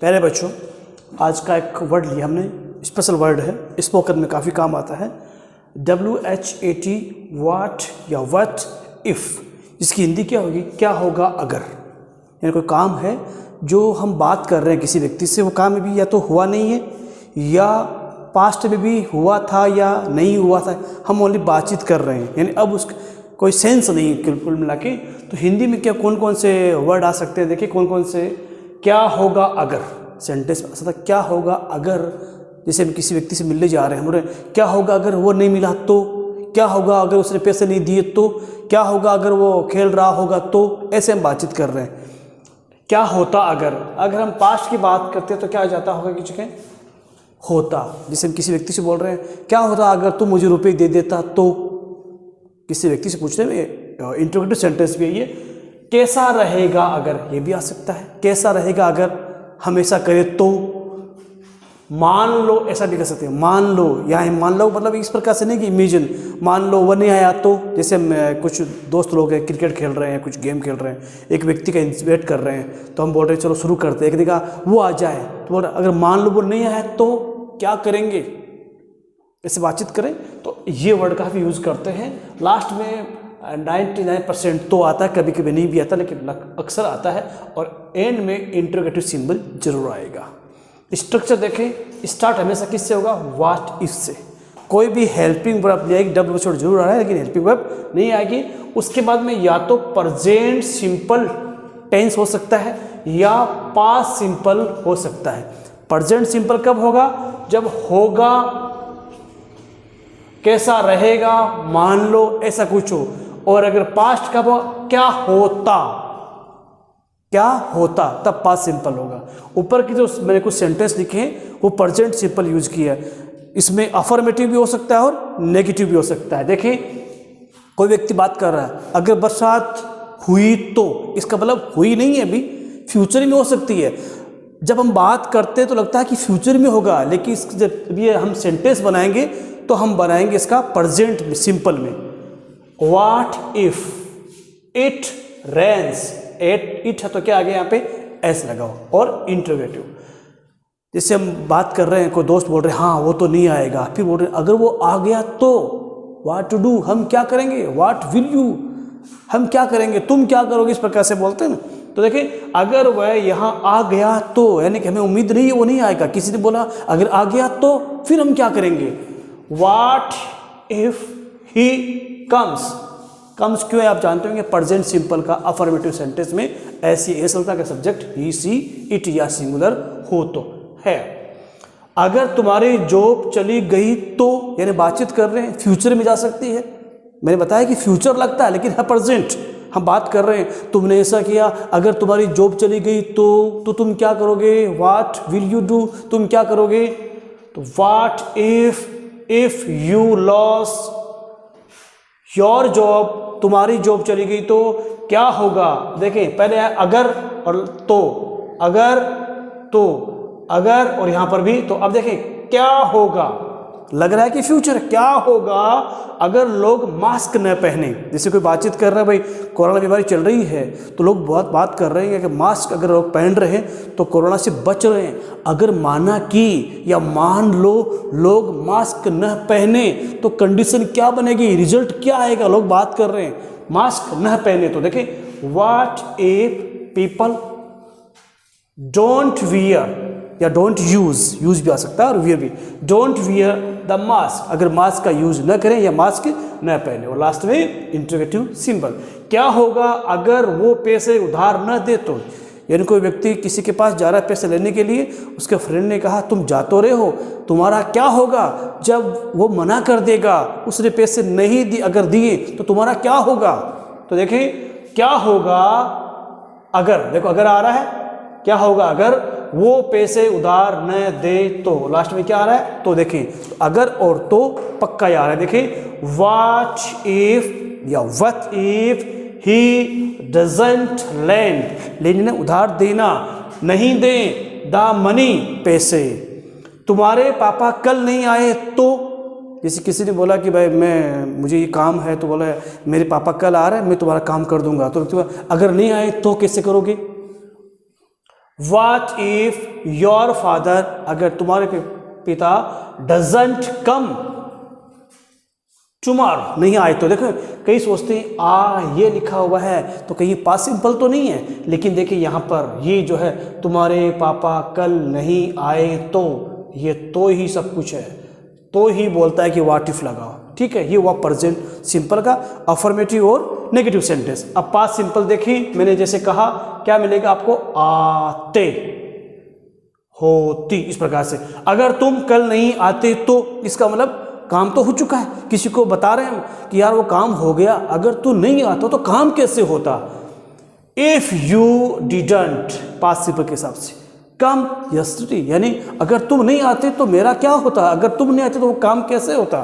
प्यारे बच्चों, आज का एक वर्ड लिया हमने, स्पेशल वर्ड है, स्पोकन में काफ़ी काम आता है। WHAT, वाट या वट इफ़, इसकी हिंदी क्या होगी? क्या होगा अगर। यानी कोई काम है जो हम बात कर रहे हैं किसी व्यक्ति से, वो काम अभी या तो हुआ नहीं है या पास्ट में भी हुआ था या नहीं हुआ था, हम ओनली बातचीत कर रहे हैं, यानी अब उसका कोई सेंस नहीं है कुल मिला के। तो हिंदी में क्या कौन कौन से वर्ड आ सकते हैं? देखिए कौन कौन से। क्या होगा अगर, सेंटेंस में ऐसा था, क्या होगा अगर, जैसे हम किसी व्यक्ति से मिलने जा रहे हैं, हम बोल रहे हैं क्या होगा अगर वो नहीं मिला तो, क्या होगा अगर उसने पैसे नहीं दिए तो, क्या होगा अगर वो खेल रहा होगा तो, ऐसे हम बातचीत कर रहे हैं। क्या होता अगर हम पास्ट की बात करते हैं तो क्या आ जाता होगा कि चुके होता। जैसे हम किसी व्यक्ति से बोल रहे हैं क्या होता अगर तू मुझे रुपये दे देता तो, किसी व्यक्ति से पूछने में इंटरोगेटिव सेंटेंस भी है ये। कैसा रहेगा अगर, ये भी आ सकता है, कैसा रहेगा अगर हमेशा करे तो। मान लो, ऐसा भी कर सकते हैं, मान लो, या मान लो मतलब इस प्रकार से नहीं कि इमेजिन, मान लो वो नहीं आया तो। जैसे हम कुछ दोस्त लोग हैं, क्रिकेट खेल रहे हैं, कुछ गेम खेल रहे हैं, एक व्यक्ति का वेट कर रहे हैं, तो हम बोल रहे हैं चलो शुरू करते हैं, एक देखा वो आ जाए तो बोल रहे अगर मान लो वो नहीं आया तो क्या करेंगे, ऐसे बातचीत करें। तो ये वर्ड काफ़ी यूज़ करते हैं। लास्ट में 99% तो आता है, कभी कभी नहीं भी आता, लेकिन अक्सर आता है। और एंड में इंटरोगेटिव सिंबल जरूर आएगा। स्ट्रक्चर देखें, स्टार्ट हमेशा किससे होगा? व्हाट इफ से। कोई भी हेल्पिंग वर्ब नहीं आएगी, डब्ल्यू वर्ड जरूर आ रहा है लेकिन हेल्पिंग वर्ब नहीं आएगी। उसके बाद में या तो प्रेजेंट सिंपल टेंस हो सकता है या पास्ट सिंपल हो सकता है। प्रेजेंट सिंपल कब होगा? जब होगा, कैसा रहेगा, मान लो, ऐसा कुछ हो। और अगर पास्ट कब हो? क्या होता, क्या होता, तब पास्ट सिंपल होगा। ऊपर की जो मैंने कुछ सेंटेंस लिखे हैं वो प्रेजेंट सिंपल यूज किया है। इसमें अफर्मेटिव भी हो सकता है और नेगेटिव भी हो सकता है। देखिए कोई व्यक्ति बात कर रहा है, अगर बरसात हुई तो, इसका मतलब हुई नहीं है अभी, फ्यूचर में हो सकती है। जब हम बात करते हैं तो लगता है कि फ्यूचर में होगा, लेकिन जब ये हम सेंटेंस बनाएंगे तो हम बनाएंगे इसका प्रेजेंट में, सिंपल में। What if it rains, it है तो क्या आ गया यहाँ पे? एस लगाओ। और इंटरोगेटिव, जैसे हम बात कर रहे हैं, कोई दोस्त बोल रहे हैं हाँ वो तो नहीं आएगा, फिर बोल रहे हैं अगर वो आ गया तो, व्हाट टू डू, हम क्या करेंगे, व्हाट विल यू, हम क्या करेंगे, तुम क्या करोगे, इस प्रकार से बोलते हैं ना। तो देखिए अगर वह यहाँ आ गया तो, यानी कि हमें उम्मीद नहीं है वो नहीं आएगा, किसी ने बोला अगर आ गया तो फिर हम क्या करेंगे। What if he comes, comes क्यों है आप जानते होंगे, प्रेजेंट सिंपल का अफर्मेटिव सेंटेंस में ऐसी असलता का सब्जेक्ट ही, सी, इट या सिंगुलर हो तो है। अगर तुम्हारी जॉब चली गई तो, यानी बातचीत कर रहे हैं, फ्यूचर में जा सकती है। मैंने बताया कि फ्यूचर लगता है लेकिन है प्रेजेंट, हम बात कर रहे हैं, तुमने ऐसा किया, अगर तुम्हारी जॉब चली गई तो तुम क्या करोगे, व्हाट विल यू डू, तुम क्या करोगे। तो what if you loss your job, तुम्हारी जॉब चली गई तो क्या होगा। देखें पहले है अगर और तो, अगर और यहां पर भी तो। अब देखें क्या होगा, लग रहा है कि फ्यूचर, क्या होगा अगर लोग मास्क न पहने। जैसे कोई बातचीत कर रहा है, भाई कोरोना बीमारी चल रही है तो लोग बहुत बात कर रहे हैं कि मास्क अगर लोग पहन रहे हैं तो कोरोना से बच रहे हैं। अगर माना कि या मान लो लोग मास्क न पहने तो कंडीशन क्या बनेगी, रिजल्ट क्या आएगा। लोग बात कर रहे हैं मास्क न पहने तो, देखें what if people don't wear या डोंट यूज भी आ सकता है और वियर भी, डोंट वियर द मास्क, अगर मास्क का यूज न करें या मास्क न पहने। और लास्ट में इंटरोगेटिव सिंबल, क्या होगा अगर वो पैसे उधार न दे तो। यानी कोई व्यक्ति किसी के पास जा रहा है पैसे लेने के लिए, उसके फ्रेंड ने कहा तुम जा तो रहे हो, तुम्हारा क्या होगा जब वो मना कर देगा, उसने पैसे नहीं दिए, अगर दिए तो तुम्हारा क्या होगा। तो देखें क्या होगा अगर, देखो अगर आ रहा है, क्या होगा अगर वो पैसे उधार न दे तो। लास्ट में क्या आ रहा है तो, देखें तो अगर और तो पक्का आ रहा है। देखें व्हाट इफ या what if he doesn't land, लेना उधार देना, नहीं दे, द मनी, पैसे। तुम्हारे पापा कल नहीं आए तो, जैसे किसी ने बोला कि भाई मुझे ये काम है, तो बोला मेरे पापा कल आ रहे हैं, मैं तुम्हारा काम कर दूंगा। तो अगर नहीं आए तो कैसे करोगे। व्हाट इफ योर फादर, अगर तुम्हारे पिता डजंट कम टुमारो, नहीं आए तो। देखो कई सोचते हैं ये लिखा हुआ है तो कहीं पास्ट सिंपल तो नहीं है, लेकिन देखिए यहाँ पर ये जो है तुम्हारे पापा कल नहीं आए तो, ये तो ही सब कुछ है, तो ही बोलता है कि व्हाट इफ लगाओ, ठीक है। ये हुआ प्रेजेंट सिंपल का अफर्मेटिव और नेगेटिव सेंटेंस। अब पास्ट सिंपल देखिए, मैंने जैसे कहा क्या मिलेगा आपको, आते, होती, इस प्रकार से। अगर तुम कल नहीं आते तो इसका मतलब काम तो हो चुका है, किसी को बता रहे हैं कि यार वो काम हो गया, अगर तू नहीं आता तो काम कैसे होता। If you didn't, past simple के हिसाब से, कम यस्टरडे, यानी अगर तुम नहीं आते तो मेरा क्या होता, अगर तुम नहीं आते तो वो काम कैसे होता।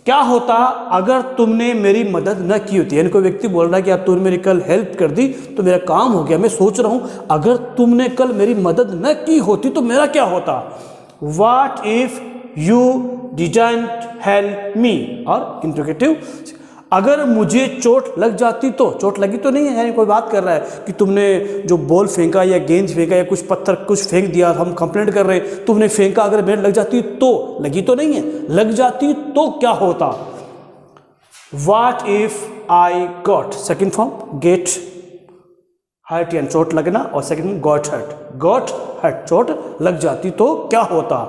क्या होता अगर तुमने मेरी मदद न की होती, यानी कोई व्यक्ति बोल रहा है कि यार तुमने मेरी कल हेल्प कर दी तो मेरा काम हो गया, मैं सोच रहा हूं अगर तुमने कल मेरी मदद न की होती तो मेरा क्या होता। What if you didn't help me, और इंट्रोगेटिव, अगर मुझे चोट लग जाती तो, चोट लगी तो नहीं है, यानी कोई बात कर रहा है कि तुमने जो बॉल फेंका या गेंद फेंका या कुछ पत्थर कुछ फेंक दिया, हम कंप्लेंट कर रहे हैं, तुमने फेंका, अगर मेरे लग जाती तो, लगी तो नहीं है, लग जाती तो क्या होता। What if I got, second form get hurt, यानी चोट लगना, और second got hurt, got hurt, चोट लग जाती तो क्या होता।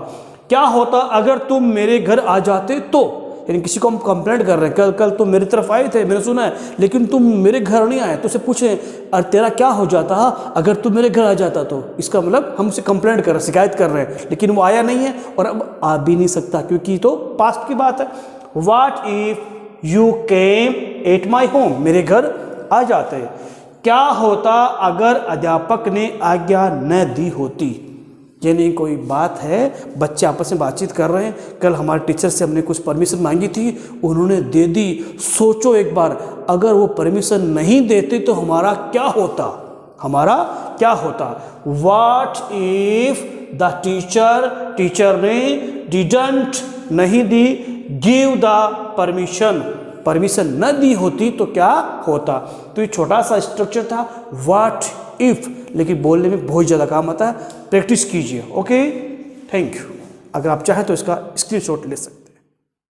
क्या होता अगर तुम मेरे घर आ जाते तो, यानी किसी को हम कंप्लेंट कर रहे हैं, कल तुम मेरी तरफ आए थे, मैंने सुना है, लेकिन तुम मेरे घर नहीं आए, तो उसे पूछे और तेरा क्या हो जाता अगर तुम मेरे घर आ जाता तो। इसका मतलब हम उसे कंप्लेंट कर रहे हैं, शिकायत कर रहे हैं, लेकिन वो आया नहीं है और अब आ भी नहीं सकता क्योंकि तो पास्ट की बात है। What if you came at my home, मेरे घर आ जाते। क्या होता अगर अध्यापक ने आज्ञा न दी होती, यानी कोई बात है, बच्चे आपस में बातचीत कर रहे हैं, कल हमारे टीचर से हमने कुछ परमिशन मांगी थी, उन्होंने दे दी, सोचो एक बार अगर वो परमिशन नहीं देते तो हमारा क्या होता, हमारा क्या होता। व्हाट इफ द टीचर ने डिडंट, नहीं दी, गिव द परमिशन, परमिशन न दी होती तो क्या होता। तो ये छोटा सा स्ट्रक्चर था व्हाट इफ, लेकिन बोलने में बहुत ज़्यादा काम आता है, प्रैक्टिस कीजिए। Okay, thank you. अगर आप चाहें तो इसका स्क्रीनशॉट ले सकते हैं।